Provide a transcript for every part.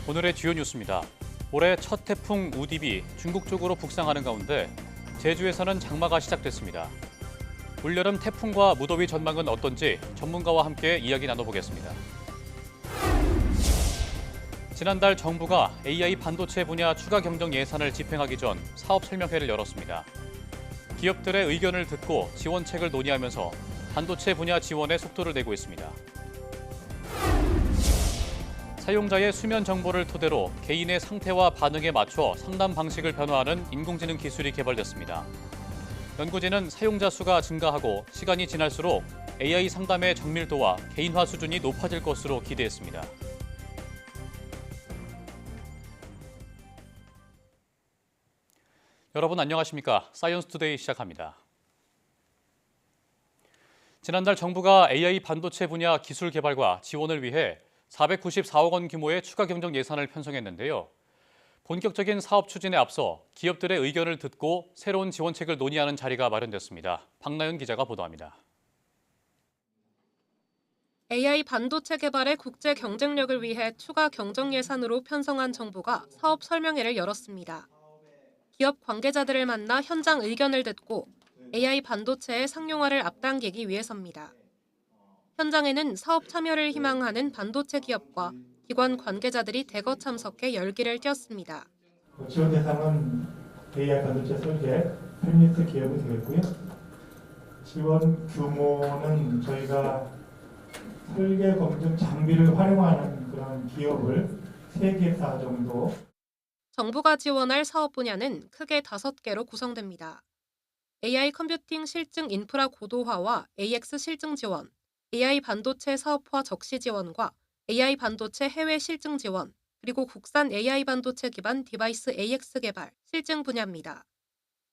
오늘의 주요 뉴스입니다. 올해 첫 태풍 우딥이 중국 쪽으로 북상하는 가운데 제주에서는 장마가 시작됐습니다. 올여름 태풍과 무더위 전망은 어떤지 전문가와 함께 이야기 나눠보겠습니다. 지난달 정부가 AI 반도체 분야 추가 경정 예산을 집행하기 전 사업 설명회를 열었습니다. 기업들의 의견을 듣고 지원책을 논의하면서 반도체 분야 지원에 속도를 내고 있습니다. 사용자의 수면 정보를 토대로 개인의 상태와 반응에 맞춰 상담 방식을 변화하는 인공지능 기술이 개발됐습니다. 연구진은 사용자 수가 증가하고 시간이 지날수록 AI 상담의 정밀도와 개인화 수준이 높아질 것으로 기대했습니다. 여러분 안녕하십니까? 사이언스 투데이 시작합니다. 지난달 정부가 AI 반도체 분야 기술 개발과 지원을 위해 494억 원 규모의 추가 경정 예산을 편성했는데요. 본격적인 사업 추진에 앞서 기업들의 의견을 듣고 새로운 지원책을 논의하는 자리가 마련됐습니다. 박나연 기자가 보도합니다. AI 반도체 개발의 국제 경쟁력을 위해 추가 경정 예산으로 편성한 정부가 사업 설명회를 열었습니다. 기업 관계자들을 만나 현장 의견을 듣고 AI 반도체의 상용화를 앞당기기 위해서입니다. 현장에는 사업 참여를 희망하는 반도체 기업과 기관 관계자들이 대거 참석해 열기를 띄웠습니다. 지원 대상은 AI 반도체 설계 8m 기업이 되겠고요. 지원 규모는 저희가 설계 검증 장비를 활용하는 그런 기업을 3개사 정도. 정부가 지원할 사업 분야는 크게 5개로 구성됩니다. AI 컴퓨팅 실증 인프라 고도화와 AX 실증 지원, AI 반도체 사업화 적시 지원과 AI 반도체 해외 실증 지원, 그리고 국산 AI 반도체 기반 디바이스 AX 개발, 실증 분야입니다.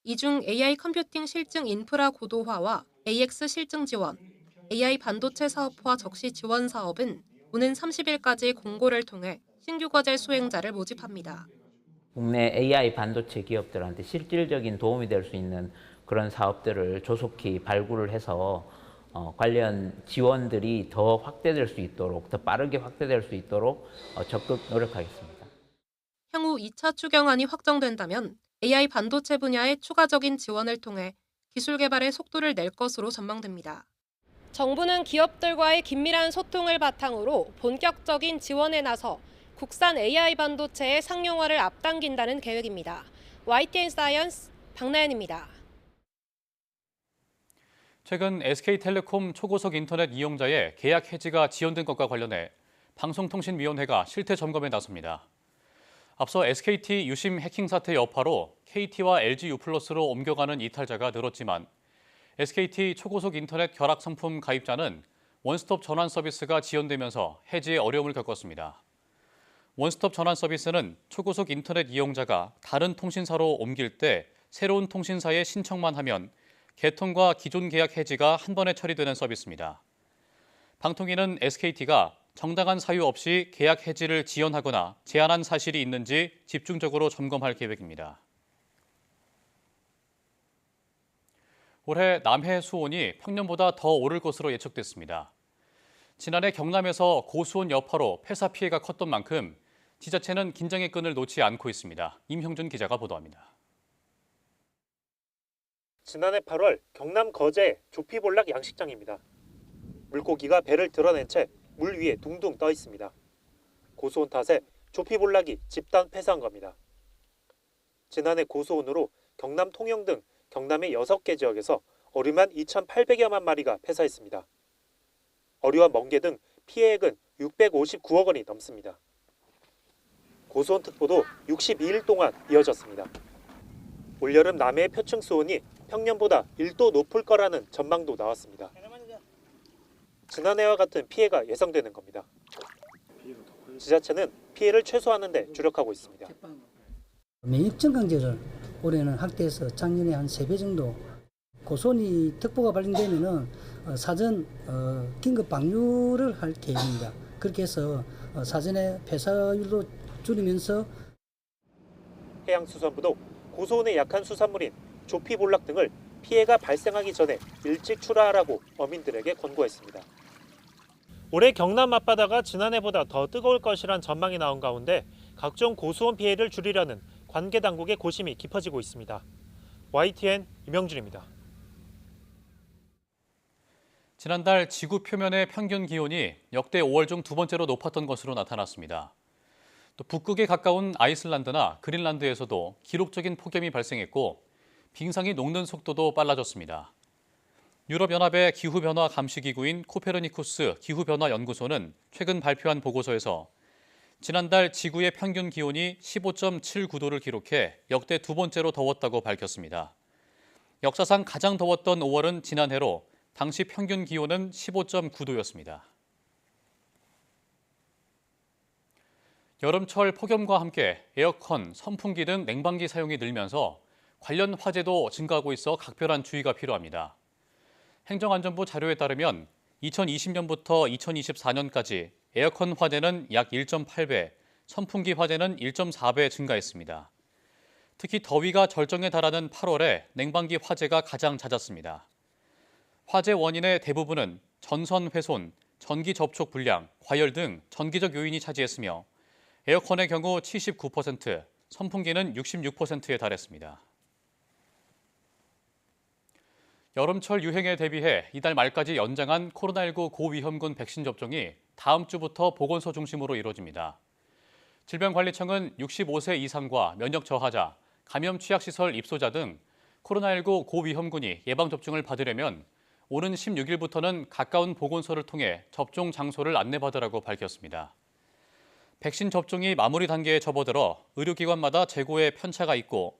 이 중 AI 컴퓨팅 실증 인프라 고도화와 AX 실증 지원, AI 반도체 사업화 적시 지원 사업은 오는 30일까지 공고를 통해 신규 과제 수행자를 모집합니다. 국내 AI 반도체 기업들한테 실질적인 도움이 될 수 있는 그런 사업들을 조속히 발굴을 해서 관련 지원들이 더 확대될 수 있도록, 더 빠르게 확대될 수 있도록 적극 노력하겠습니다. 향후 2차 추경안이 확정된다면 AI 반도체 분야의 추가적인 지원을 통해 기술 개발에 속도를 낼 것으로 전망됩니다. 정부는 기업들과의 긴밀한 소통을 바탕으로 본격적인 지원에 나서 국산 AI 반도체의 상용화를 앞당긴다는 계획입니다. YTN 사이언스 박나연입니다. 최근 SK텔레콤 초고속 인터넷 이용자의 계약 해지가 지연된 것과 관련해 방송통신위원회가 실태 점검에 나섭니다. 앞서 SKT 유심 해킹 사태 여파로 KT와 LG U+로 옮겨가는 이탈자가 늘었지만 SKT 초고속 인터넷 결합 상품 가입자는 원스톱 전환 서비스가 지연되면서 해지에 어려움을 겪었습니다. 원스톱 전환 서비스는 초고속 인터넷 이용자가 다른 통신사로 옮길 때 새로운 통신사에 신청만 하면 개통과 기존 계약 해지가 한 번에 처리되는 서비스입니다. 방통위는 SKT가 정당한 사유 없이 계약 해지를 지연하거나 제한한 사실이 있는지 집중적으로 점검할 계획입니다. 올해 남해 수온이 평년보다 더 오를 것으로 예측됐습니다. 지난해 경남에서 고수온 여파로 폐사 피해가 컸던 만큼 지자체는 긴장의 끈을 놓지 않고 있습니다. 임형준 기자가 보도합니다. 지난해 8월 경남 거제 조피볼락 양식장입니다. 물고기가 배를 드러낸 채 물 위에 둥둥 떠 있습니다. 고수온 탓에 조피볼락이 집단 폐사한 겁니다. 지난해 고수온으로 경남 통영 등 경남의 6개 지역에서 어류만 2,800여만 마리가 폐사했습니다. 어류와 멍게 등 피해액은 659억 원이 넘습니다. 고수온 특보도 62일 동안 이어졌습니다. 올여름 남해의 표층 수온이 평년보다 1도 높을 거라는 전망도 나왔습니다. 지난해와 같은 피해가 예상되는 겁니다. 지자체는 피해를 최소화하는 데 주력하고 있습니다. 면역 증강제를 올해는 확대해서 작년에 한 3배 정도. 고수온이 특보가 발령되면은 사전 긴급 방류를 할 계획입니다. 그렇게 해서 사전에 폐사율도 줄이면서 해양수산부도 고소온에 약한 수산물인 조피볼락 등을 피해가 발생하기 전에 일찍 출하하라고 어민들에게 권고했습니다. 올해 경남 앞바다가 지난해보다 더 뜨거울 것이란 전망이 나온 가운데 각종 고수온 피해를 줄이려는 관계 당국의 고심이 깊어지고 있습니다. YTN 임영준입니다. 지난달 지구 표면의 평균 기온이 역대 5월 중 두 번째로 높았던 것으로 나타났습니다. 또 북극에 가까운 아이슬란드나 그린란드에서도 기록적인 폭염이 발생했고 빙상이 녹는 속도도 빨라졌습니다. 유럽연합의 기후변화 감시기구인 코페르니쿠스 기후변화연구소는 최근 발표한 보고서에서 지난달 지구의 평균 기온이 15.79도를 기록해 역대 두 번째로 더웠다고 밝혔습니다. 역사상 가장 더웠던 5월은 지난해로 당시 평균 기온은 15.9도였습니다. 여름철 폭염과 함께 에어컨, 선풍기 등 냉방기 사용이 늘면서 관련 화재도 증가하고 있어 각별한 주의가 필요합니다. 행정안전부 자료에 따르면 2020년부터 2024년까지 에어컨 화재는 약 1.8배, 선풍기 화재는 1.4배 증가했습니다. 특히 더위가 절정에 달하는 8월에 냉방기 화재가 가장 잦았습니다. 화재 원인의 대부분은 전선 훼손, 전기 접촉 불량, 과열 등 전기적 요인이 차지했으며 에어컨의 경우 79%, 선풍기는 66%에 달했습니다. 여름철 유행에 대비해 이달 말까지 연장한 코로나19 고위험군 백신 접종이 다음 주부터 보건소 중심으로 이루어집니다. 질병관리청은 65세 이상과 면역 저하자, 감염 취약시설 입소자 등 코로나19 고위험군이 예방접종을 받으려면 오는 16일부터는 가까운 보건소를 통해 접종 장소를 안내받으라고 밝혔습니다. 백신 접종이 마무리 단계에 접어들어 의료기관마다 재고에 편차가 있고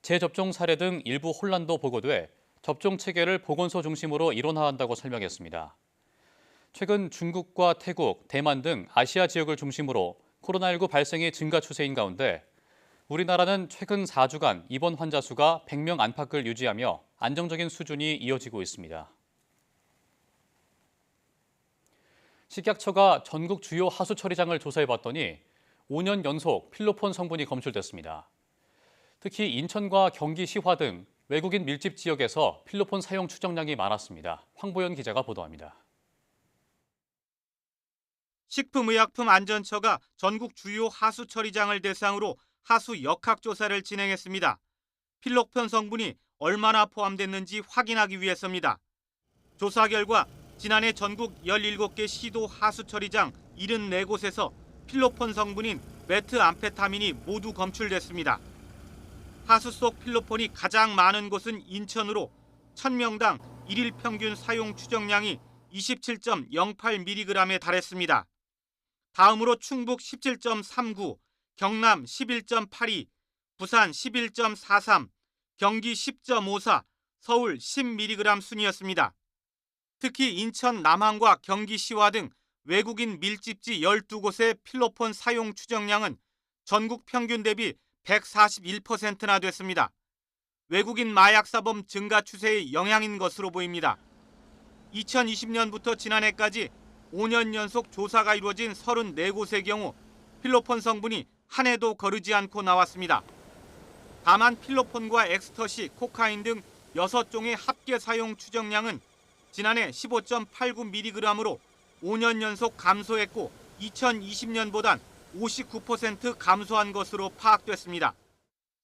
재접종 사례 등 일부 혼란도 보고돼 접종 체계를 보건소 중심으로 일원화한다고 설명했습니다. 최근 중국과 태국, 대만 등 아시아 지역을 중심으로 코로나19 발생이 증가 추세인 가운데 우리나라는 최근 4주간 입원 환자 수가 100명 안팎을 유지하며 안정적인 수준이 이어지고 있습니다. 식약처가 전국 주요 하수 처리장을 조사해봤더니 5년 연속 필로폰 성분이 검출됐습니다. 특히 인천과 경기 시화 등 외국인 밀집 지역에서 필로폰 사용 추정량이 많았습니다. 황보연 기자가 보도합니다. 식품의약품안전처가 전국 주요 하수 처리장을 대상으로 하수 역학조사를 진행했습니다. 필로폰 성분이 얼마나 포함됐는지 확인하기 위해서입니다. 조사 결과 지난해 전국 17개 시도 하수 처리장 74곳에서 필로폰 성분인 메트암페타민이 모두 검출됐습니다. 하수 속 필로폰이 가장 많은 곳은 인천으로 1000명당 1일 평균 사용 추정량이 27.08mg에 달했습니다. 다음으로 충북 17.39, 경남 11.82, 부산 11.43, 경기 10.54, 서울 10mg 순이었습니다. 특히 인천 남항과 경기 시화 등 외국인 밀집지 12곳의 필로폰 사용 추정량은 전국 평균 대비 141%나 됐습니다. 외국인 마약 사범 증가 추세의 영향인 것으로 보입니다. 2020년부터 지난해까지 5년 연속 조사가 이루어진 34곳의 경우 필로폰 성분이 한 해도 거르지 않고 나왔습니다. 다만 필로폰과 엑스터시, 코카인 등 6종의 합계 사용 추정량은 지난해 15.89mg으로 5년 연속 감소했고 2020년보단 59% 감소한 것으로 파악됐습니다.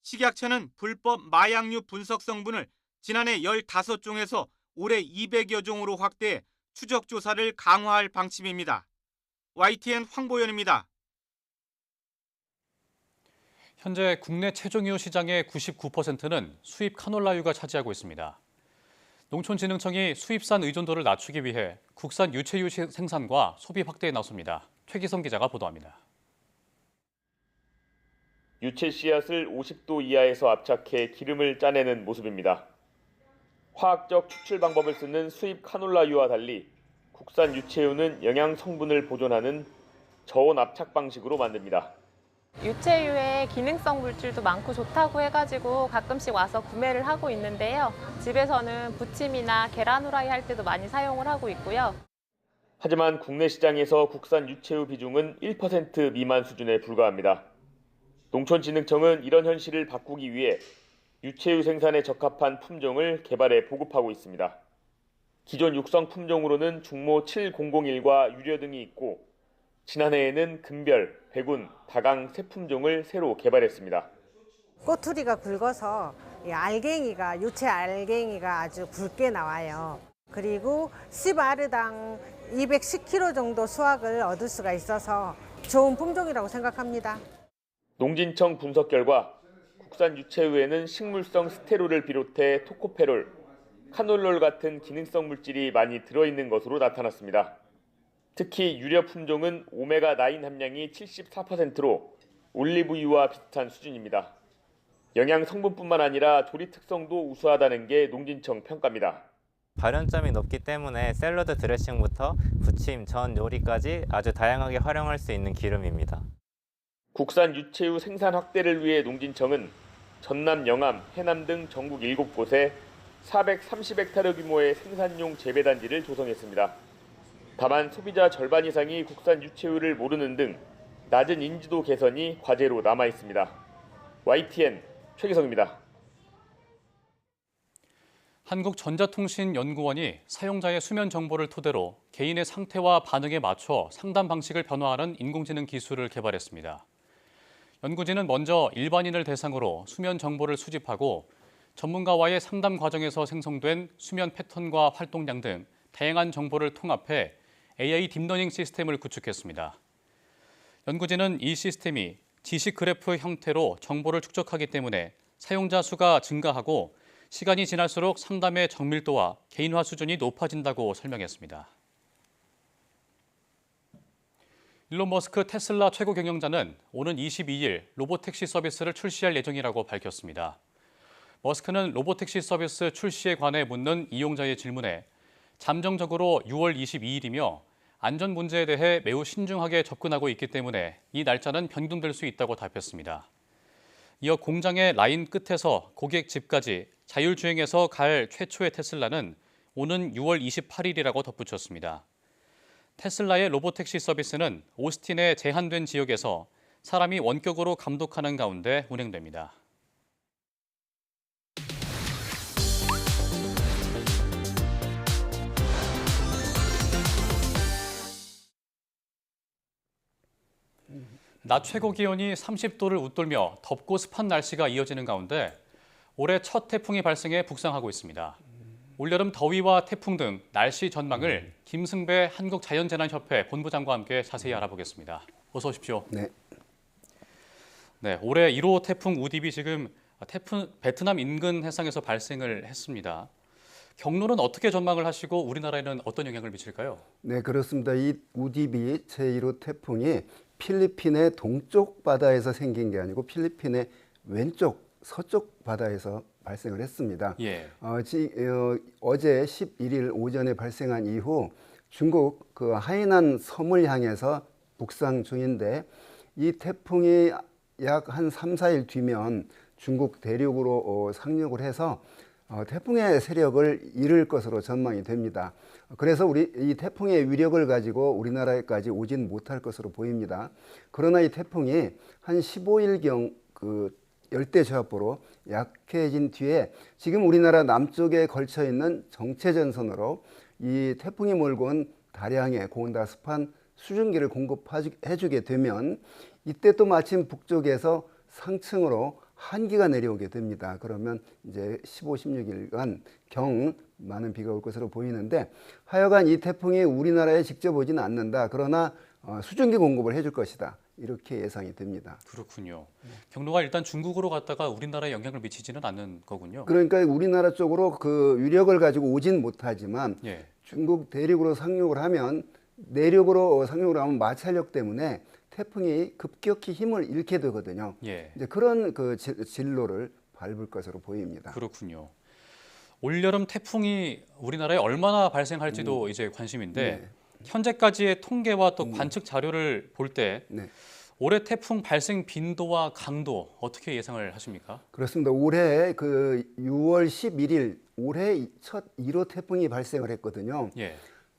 식약처는 불법 마약류 분석 성분을 지난해 15종에서 올해 200여 종으로 확대해 추적 조사를 강화할 방침입니다. YTN 황보연입니다. 현재 국내 체종이유 시장의 99%는 수입 카놀라유가 차지하고 있습니다. 농촌진흥청이 수입산 의존도를 낮추기 위해 국산 유채유 생산과 소비 확대에 나섭니다. 최기성 기자가 보도합니다. 유채 씨앗을 50도 이하에서 압착해 기름을 짜내는 모습입니다. 화학적 추출 방법을 쓰는 수입 카놀라유와 달리 국산 유채유는 영양 성분을 보존하는 저온 압착 방식으로 만듭니다. 유채유에 기능성 물질도 많고 좋다고 해가지고 가끔씩 와서 구매를 하고 있는데요. 집에서는 부침이나 계란 후라이 할 때도 많이 사용을 하고 있고요. 하지만 국내 시장에서 국산 유채유 비중은 1% 미만 수준에 불과합니다. 농촌진흥청은 이런 현실을 바꾸기 위해 유채유 생산에 적합한 품종을 개발해 보급하고 있습니다. 기존 육성 품종으로는 중모 7001과 유려 등이 있고 지난해에는 금별, 백운, 다강 새 품종을 새로 개발했습니다. 꼬투리가 굵어서 유채 알갱이가 아주 굵게 나와요. 그리고 10아르당 210kg 정도 수확을 얻을 수가 있어서 좋은 품종이라고 생각합니다. 농진청 분석 결과 국산 유채유에는 식물성 스테롤을 비롯해 토코페롤, 카놀롤 같은 기능성 물질이 많이 들어있는 것으로 나타났습니다. 특히 유려 품종은 오메가9 함량이 74%로 올리브유와 비슷한 수준입니다. 영양 성분뿐만 아니라 조리 특성도 우수하다는 게 농진청 평가입니다. 발연점이 높기 때문에 샐러드 드레싱부터 부침, 전 요리까지 아주 다양하게 활용할 수 있는 기름입니다. 국산 유채유 생산 확대를 위해 농진청은 전남, 영암, 해남 등 전국 7곳에 430헥타르 규모의 생산용 재배단지를 조성했습니다. 다만 소비자 절반 이상이 국산 유채유를 모르는 등 낮은 인지도 개선이 과제로 남아 있습니다. YTN 최기성입니다. 한국전자통신연구원이 사용자의 수면 정보를 토대로 개인의 상태와 반응에 맞춰 상담 방식을 변화하는 인공지능 기술을 개발했습니다. 연구진은 먼저 일반인을 대상으로 수면 정보를 수집하고 전문가와의 상담 과정에서 생성된 수면 패턴과 활동량 등 다양한 정보를 통합해 AI 딥러닝 시스템을 구축했습니다. 연구진은 이 시스템이 지식 그래프 형태로 정보를 축적하기 때문에 사용자 수가 증가하고 시간이 지날수록 상담의 정밀도와 개인화 수준이 높아진다고 설명했습니다. 일론 머스크 테슬라 최고 경영자는 오는 22일 로보택시 서비스를 출시할 예정이라고 밝혔습니다. 머스크는 로보택시 서비스 출시에 관해 묻는 이용자의 질문에 잠정적으로 6월 22일이며 안전 문제에 대해 매우 신중하게 접근하고 있기 때문에 이 날짜는 변동될 수 있다고 답했습니다. 이어 공장의 라인 끝에서 고객 집까지 자율주행에서 갈 최초의 테슬라는 오는 6월 28일이라고 덧붙였습니다. 테슬라의 로보택시 서비스는 오스틴의 제한된 지역에서 사람이 원격으로 감독하는 가운데 운행됩니다. 낮 최고 기온이 30도를 웃돌며 덥고 습한 날씨가 이어지는 가운데 올해 첫 태풍이 발생해 북상하고 있습니다. 올여름 더위와 태풍 등 날씨 전망을 김승배 한국자연재난협회 본부장과 함께 자세히 알아보겠습니다. 어서 오십시오. 네. 네, 올해 1호 태풍 우딥이 지금 베트남 인근 해상에서 발생을 했습니다. 경로는 어떻게 전망을 하시고 우리나라에는 어떤 영향을 미칠까요? 네, 그렇습니다. 이 우딥이 제1호 태풍이 필리핀의 동쪽 바다에서 생긴 게 아니고 필리핀의 왼쪽 서쪽 바다에서 발생을 했습니다. 예. 어제 11일 오전에 발생한 이후 중국 그 하이난 섬을 향해서 북상 중인데 이 태풍이 약 한 3, 4일 뒤면 중국 대륙으로 상륙을 해서 태풍의 세력을 잃을 것으로 전망이 됩니다. 그래서 이 태풍의 위력을 가지고 우리나라에까지 오진 못할 것으로 보입니다. 그러나 이 태풍이 한 15일경 그 열대저하보로 약해진 뒤에 지금 우리나라 남쪽에 걸쳐 있는 정체전선으로 이 태풍이 몰고 온 다량의 고온다습한 수증기를 공급해주게 되면 이때 또 마침 북쪽에서 상층으로 한기가 내려오게 됩니다. 그러면 이제 15, 16일간 경 많은 비가 올 것으로 보이는데 하여간 이 태풍이 우리나라에 직접 오지는 않는다. 그러나 수증기 공급을 해줄 것이다. 이렇게 예상이 됩니다. 그렇군요. 경로가 일단 중국으로 갔다가 우리나라에 영향을 미치지는 않는 거군요. 그러니까 우리나라 쪽으로 그 위력을 가지고 오진 못하지만 예. 중국 대륙으로 상륙을 하면 내륙으로 상륙을 하면 마찰력 때문에 태풍이 급격히 힘을 잃게 되거든요. 예. 이제 그런 그 진로를 밟을 것으로 보입니다. 그렇군요. 올여름 태풍이 우리나라에 얼마나 발생할지도 이제 관심인데 네. 현재까지의 통계와 또 관측 자료를 볼 때 네. 올해 태풍 발생 빈도와 강도 어떻게 예상을 하십니까? 그렇습니다. 올해 그 6월 11일 올해 첫 1호 태풍이 발생을 했거든요. 예.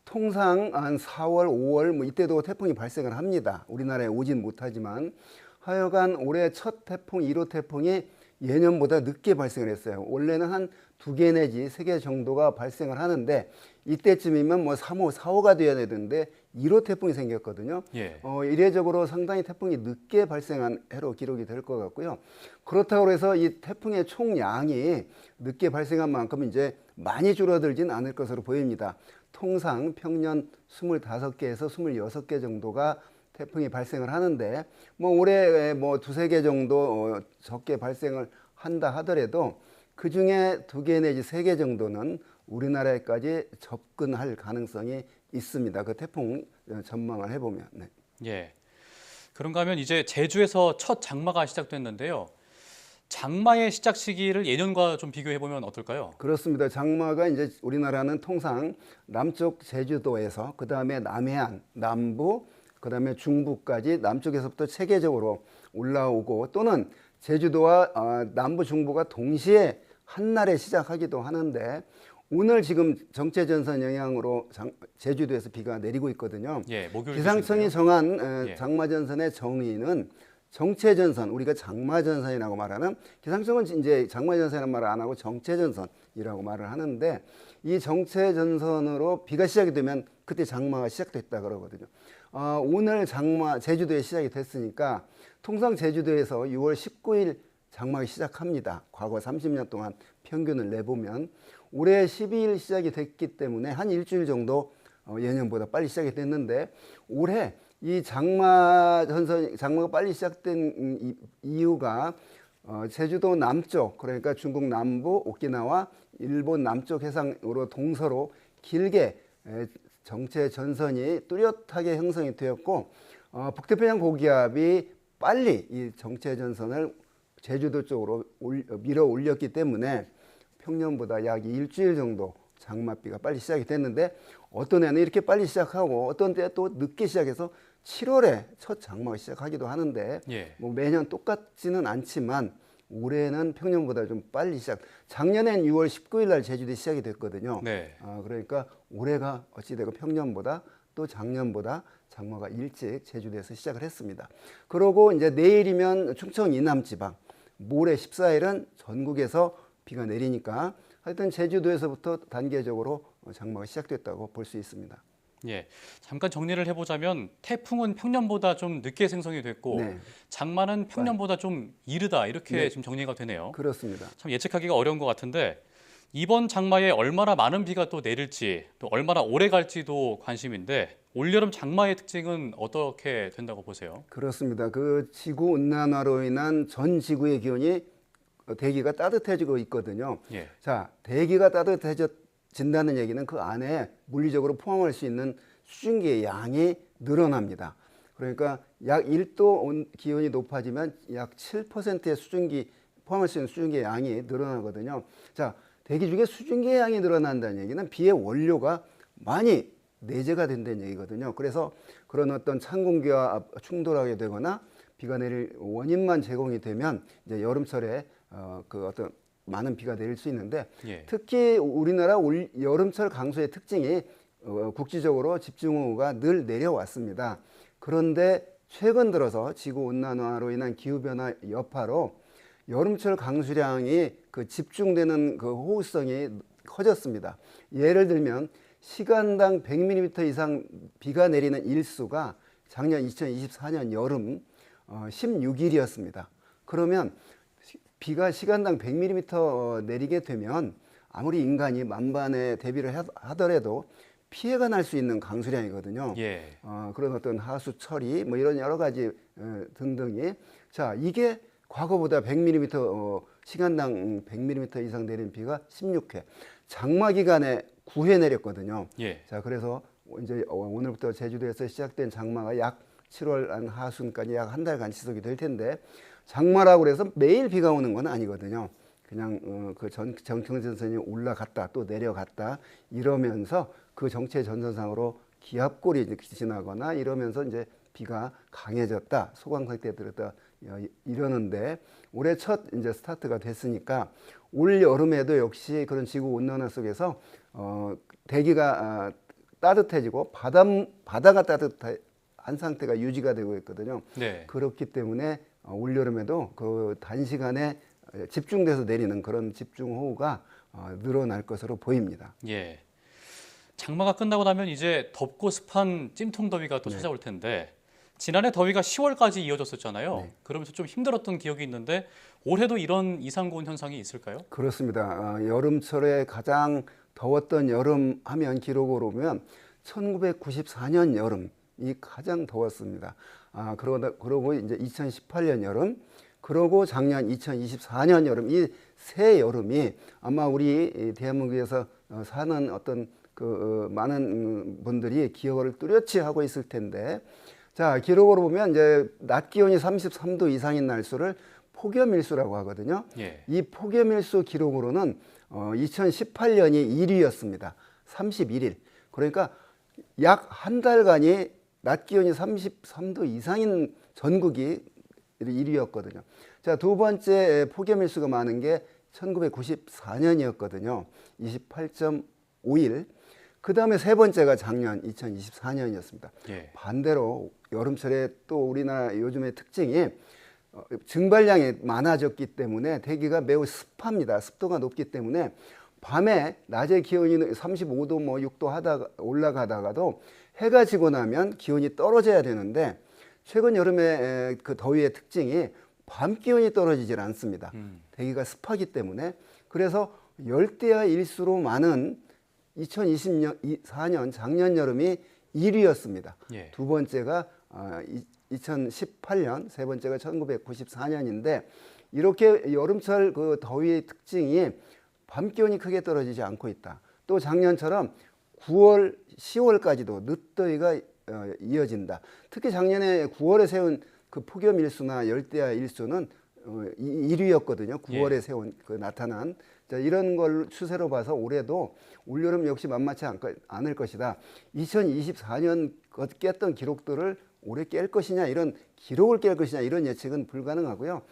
통상 한 4월, 5월 뭐 이때도 태풍이 발생을 합니다. 우리나라에 오진 못하지만 하여간 올해 첫 태풍 1호 태풍이 예년보다 늦게 발생을 했어요. 원래는 한 2개 내지 3개 정도가 발생을 하는데 이때쯤이면 뭐 3호, 4호가 돼야 되는데 1호 태풍이 생겼거든요. 예. 이례적으로 상당히 태풍이 늦게 발생한 해로 기록이 될 것 같고요. 그렇다고 해서 이 태풍의 총량이 늦게 발생한 만큼 이제 많이 줄어들진 않을 것으로 보입니다. 통상 평년 25개에서 26개 정도가 태풍이 발생을 하는데 뭐 올해 뭐 2-3개 정도 적게 발생을 한다 하더라도 그 중에 2개 내지 3개 정도는 우리나라에까지 접근할 가능성이 있습니다. 그 태풍 전망을 해보면. 네. 예. 그런가 하면 이제 제주에서 첫 장마가 시작됐는데요. 장마의 시작 시기를 예년과 좀 비교해 보면 어떨까요? 그렇습니다. 장마가 이제 우리나라는 통상 남쪽 제주도에서 그 다음에 남해안, 남부, 그 다음에 중부까지 남쪽에서부터 체계적으로 올라오고 또는 제주도와 남부, 중부가 동시에 한날에 시작하기도 하는데 오늘 지금 정체전선 영향으로 제주도에서 비가 내리고 있거든요. 예, 목요일 기상청이 기준이네요. 정한 예. 장마전선의 정의는 정체전선, 우리가 장마전선이라고 말하는, 기상청은 이제 장마전선이라는 말을 안 하고 정체전선이라고 말을 하는데 이 정체전선으로 비가 시작이 되면 그때 장마가 시작됐다 그러거든요. 오늘 장마 제주도에 시작이 됐으니까 통상 제주도에서 6월 19일 장마가 시작합니다. 과거 30년 동안 평균을 내보면 올해 12일 시작이 됐기 때문에 한 일주일 정도 예년보다 빨리 시작이 됐는데 올해 이 장마가 빨리 시작된 이유가 제주도 남쪽, 그러니까 중국 남부, 오키나와 일본 남쪽 해상으로 동서로 길게 정체 전선이 뚜렷하게 형성이 되었고 북태평양 고기압이 빨리 이 정체 전선을 제주도 쪽으로 밀어 올렸기 때문에 평년보다 약 일주일 정도 장맛비가 빨리 시작이 됐는데 어떤 해는 이렇게 빨리 시작하고 어떤 때 또 늦게 시작해서 7월에 첫 장마가 시작하기도 하는데 예. 뭐 매년 똑같지는 않지만 올해는 평년보다 좀 빨리 시작. 작년엔 6월 19일 날 제주도에 시작이 됐거든요. 네. 그러니까 올해가 어찌되고 평년보다 또 작년보다 장마가 일찍 제주도에서 시작을 했습니다. 그러고 이제 내일이면 충청 이남 지방, 모레 14일은 전국에서 비가 내리니까 하여튼 제주도에서부터 단계적으로 장마가 시작됐다고 볼 수 있습니다. 예, 잠깐 정리를 해보자면 태풍은 평년보다 좀 늦게 생성이 됐고 네. 장마는 평년보다 좀 이르다 이렇게 네. 지금 정리가 되네요. 그렇습니다. 참 예측하기가 어려운 것 같은데 이번 장마에 얼마나 많은 비가 또 내릴지 또 얼마나 오래 갈지도 관심인데 올여름 장마의 특징은 어떻게 된다고 보세요? 그렇습니다. 그 지구 온난화로 인한 전 지구의 기온이 대기가 따뜻해지고 있거든요. 예. 자, 대기가 따뜻해진다는 얘기는 그 안에 물리적으로 포함할 수 있는 수증기의 양이 늘어납니다. 그러니까 약 1도 기온이 높아지면 약 7%의 수증기, 포함할 수 있는 수증기의 양이 늘어나거든요. 자, 대기 중에 수증기의 양이 늘어난다는 얘기는 비의 원료가 많이 내재가 된다는 얘기거든요. 그래서 그런 어떤 찬 공기와 충돌하게 되거나 비가 내릴 원인만 제공이 되면 이제 여름철에 그 어떤 많은 비가 내릴 수 있는데 예. 특히 우리나라 여름철 강수의 특징이 국지적으로 집중호우가 늘 내려왔습니다. 그런데 최근 들어서 지구 온난화로 인한 기후 변화 여파로 여름철 강수량이 그 집중되는 그 호우성이 커졌습니다. 예를 들면 시간당 100mm 이상 비가 내리는 일수가 작년 2024년 여름 16일이었습니다. 그러면 비가 시간당 100mm 내리게 되면 아무리 인간이 만반의 대비를 하더라도 피해가 날 수 있는 강수량이거든요. 예. 그런 어떤 하수 처리 뭐 이런 여러 가지 등등이 자 이게 과거보다 100mm 시간당 100mm 이상 내린 비가 16회 장마 기간에 9회 내렸거든요. 예. 자 그래서 이제 오늘부터 제주도에서 시작된 장마가 약 7월 하순까지 약 한 달간 지속이 될 텐데 장마라고 해서 매일 비가 오는 건 아니거든요. 그냥 그 정체전선이 올라갔다 또 내려갔다 이러면서 그 정체 전선상으로 기압골이 지나거나 이러면서 이제 비가 강해졌다 소강 상태에 들었다 이러는데 올해 첫 이제 스타트가 됐으니까 올 여름에도 역시 그런 지구 온난화 속에서 대기가 따뜻해지고 바다가 따뜻한 상태가 유지가 되고 있거든요. 네. 그렇기 때문에 올여름에도 그 단시간에 집중돼서 내리는 그런 집중호우가 늘어날 것으로 보입니다. 예. 장마가 끝나고 나면 이제 덥고 습한 찜통 더위가 또 네. 찾아올 텐데 지난해 더위가 10월까지 이어졌었잖아요. 네. 그러면서 좀 힘들었던 기억이 있는데 올해도 이런 이상 고온 현상이 있을까요? 그렇습니다. 여름철에 가장 더웠던 여름 하면 기록으로 보면 1994년 여름이 가장 더웠습니다. 그러고 이제 2018년 여름, 그러고 작년 2024년 여름, 이 세 여름이 아마 우리 대한민국에서 사는 어떤 그 많은 분들이 기억을 뚜렷이 하고 있을 텐데, 자, 기록으로 보면 이제 낮 기온이 33도 이상인 날수를 폭염일수라고 하거든요. 예. 이 폭염일수 기록으로는 2018년이 1위였습니다. 31일. 그러니까 약 한 달간이 낮 기온이 33도 이상인 전국이 1위였거든요. 자, 두 번째 폭염일수가 많은 게 1994년이었거든요. 28.5일. 그 다음에 세 번째가 작년 2024년이었습니다. 예. 반대로 여름철에 또 우리나라 요즘의 특징이 증발량이 많아졌기 때문에 대기가 매우 습합니다. 습도가 높기 때문에 밤에 낮에 기온이 35도 뭐 6도 하다가 올라가다가도 해가 지고 나면 기온이 떨어져야 되는데 최근 여름의 그 더위의 특징이 밤 기온이 떨어지질 않습니다. 대기가 습하기 때문에. 그래서 열대야 일수로 많은 2024년 작년 여름이 1위였습니다. 예. 두 번째가 2018년, 세 번째가 1994년인데 이렇게 여름철 그 더위의 특징이 밤 기온이 크게 떨어지지 않고 있다. 또 작년처럼 9월, 10월까지도 늦더위가 이어진다. 특히 작년에 9월에 세운 그 폭염 일수나 열대야 일수는 1위였거든요. 9월에 예. 세운 그 나타난. 자, 이런 걸 추세로 봐서 올해도 올여름 역시 만만치 않을 것이다. 2024년 깼던 기록들을 올해 깰 것이냐, 이런 기록을 깰 것이냐, 이런 예측은 불가능하고요.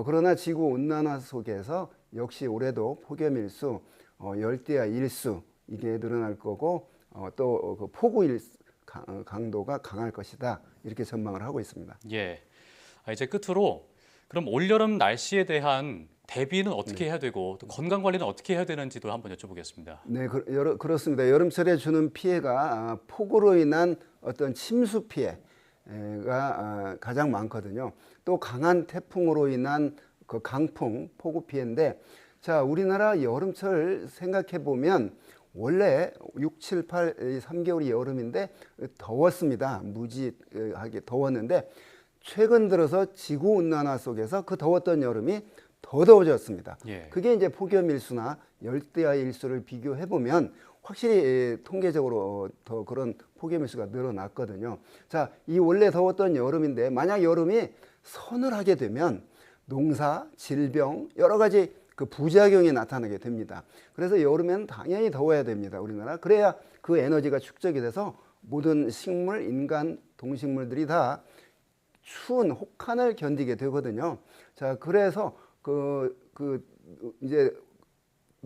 그러나 지구 온난화 속에서 역시 올해도 폭염일수, 열대야 일수 이게 늘어날 거고 또 그 폭우 강도가 강할 것이다. 이렇게 전망을 하고 있습니다. 예. 이제 끝으로 그럼 올여름 날씨에 대한 대비는 어떻게 해야 되고 또 건강 관리는 어떻게 해야 되는지도 한번 여쭤보겠습니다. 네, 그렇습니다. 여름철에 주는 피해가 폭우로 인한 어떤 침수 피해가 가장 많거든요. 또 강한 태풍으로 인한 그 강풍, 폭우 피해인데, 자, 우리나라 여름철 생각해 보면 원래 6, 7, 8, 3개월이 여름인데 더웠습니다. 무지하게 더웠는데 최근 들어서 지구 온난화 속에서 그 더웠던 여름이 더 더워졌습니다. 예. 그게 이제 폭염일수나 열대야 일수를 비교해 보면 확실히 통계적으로 더 그런 폭염일수가 늘어났거든요. 자, 이 원래 더웠던 여름인데 만약 여름이 서늘하게 되면 농사, 질병, 여러 가지 그 부작용이 나타나게 됩니다. 그래서 여름에는 당연히 더워야 됩니다. 우리나라. 그래야 그 에너지가 축적이 돼서 모든 식물, 인간, 동식물들이 다 추운 혹한을 견디게 되거든요. 자, 그래서 이제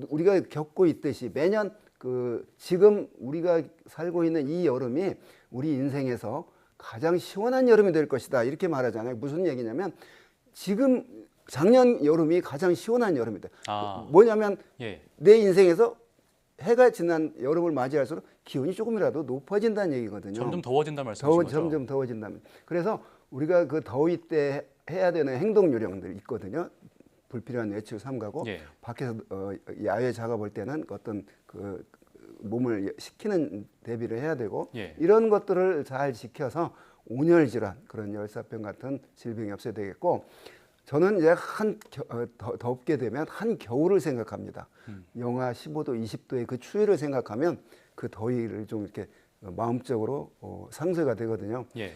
우리가 겪고 있듯이 매년 지금 우리가 살고 있는 이 여름이 우리 인생에서 가장 시원한 여름이 될 것이다. 이렇게 말하잖아요. 무슨 얘기냐면 지금 작년 여름이 가장 시원한 여름이다. 뭐냐면 예. 내 인생에서 해가 지난 여름을 맞이할수록 기온이 조금이라도 높아진다는 얘기거든요. 점점 더워진다는 말씀이시죠? 점점 더워진다면. 그래서 우리가 그 더위 때 해야 되는 행동 요령들이 있거든요. 불필요한 외출 삼가고 예. 밖에서 야외 작업할 때는 어떤 그 몸을 식히는 대비를 해야 되고 예. 이런 것들을 잘 지켜서 온열 질환, 그런 열사병 같은 질병이 없어야 되겠고, 저는 이제 덥게 되면 한 겨울을 생각합니다. 영하 15도, 20도의 그 추위를 생각하면 그 더위를 좀 이렇게 마음적으로 상쇄가 되거든요. 예.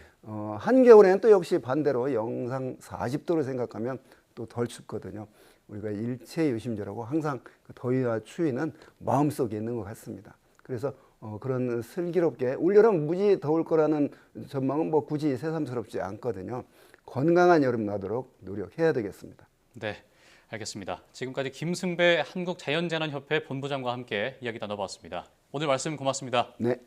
한겨울에는 또 역시 반대로 영상 40도를 생각하면 또 덜 춥거든요. 우리가 일체유심조라고 항상 그 더위와 추위는 마음속에 있는 것 같습니다. 그래서 그런 슬기롭게 올여름 무지 더울 거라는 전망은 뭐 굳이 새삼스럽지 않거든요. 건강한 여름 나도록 노력해야 되겠습니다. 네, 알겠습니다. 지금까지 김승배 한국자연재난협회 본부장과 함께 이야기 나눠봤습니다. 오늘 말씀 고맙습니다. 네.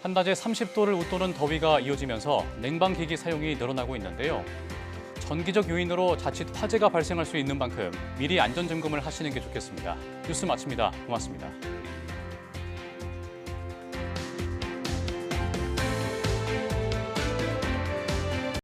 한낮에 30도를 웃도는 더위가 이어지면서 냉방기기 사용이 늘어나고 있는데요. 전기적 요인으로 자칫 화재가 발생할 수 있는 만큼 미리 안전점검을 하시는 게 좋겠습니다. 뉴스 마칩니다. 고맙습니다.